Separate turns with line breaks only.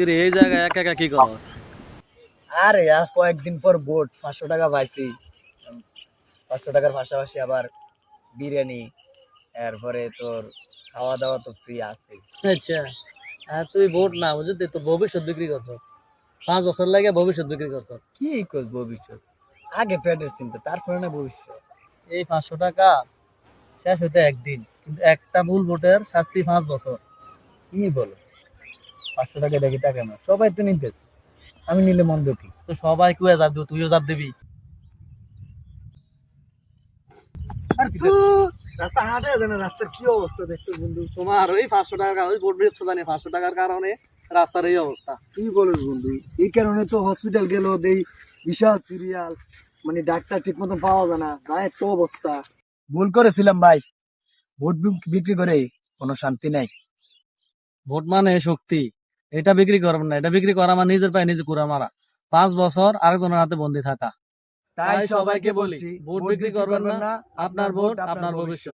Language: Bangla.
রে এই জায়গায় একা একা কি করস?
আরে কয়েকদিন পর ভোট 500 টাকা পাইছি। 500 টাকার পাশাপাশি আবার বিরিয়ানি, এরপরে তোর খাওয়া দাওয়া তো ফ্রি আছে।
আচ্ছা, আর তুই ভোট না বুঝলি তো ভবিষ্যৎ বিক্রি করছ, 5 বছর লাগে ভবিষ্যৎ বিক্রি করছ।
কি কর ভবিষ্যৎ? আগে পেটের চিন্তা, তারপরে না ভবিষ্যৎ।
এই 500 টাকা শেষ হইতে একদিন, কিন্তু একটা ভুল ভোটের শাস্তি 5 বছর।
কি বলো? 500 টাকা দেখি টাকা না, সবাই তো নিতেছে, আমি নিলে মন্দ কি?
তো সবাই কুয়ে যাবে, তুইও যাব দিবি।
রাস্তা হাঁটে না, রাস্তার কি অবস্থা দেখছো বন্ধু?
তোমার ওই 500 টাকা ওই ভোট দিচ্ছ জানি, 500 টাকার কারণে রাস্তার এই অবস্থা।
কি বলিস বন্ধু? এই কারণে তো হসপিটাল গেল দেই বিশাল সিরিয়াল, মানে ডাক্তার ঠিক মতো পাওয়া যায় না, গায়ের তো অবস্থা। ভুল করেছিলাম ভাই, ভোট বিক্রি করে কোনো শান্তি নাই।
ভোট মানে শক্তি, এটা বিক্রি করবেন না, এটা বিক্রি করা মানে নিজের পায়ে নিজে কুড়া মারা। 5 বছর আরেকজনের হাতে বন্দি থাকা।
তাই সবাইকে
বলি,
বলছি,
ভোট বিক্রি করবেন না, আপনার ভোট আপনার ভবিষ্যৎ।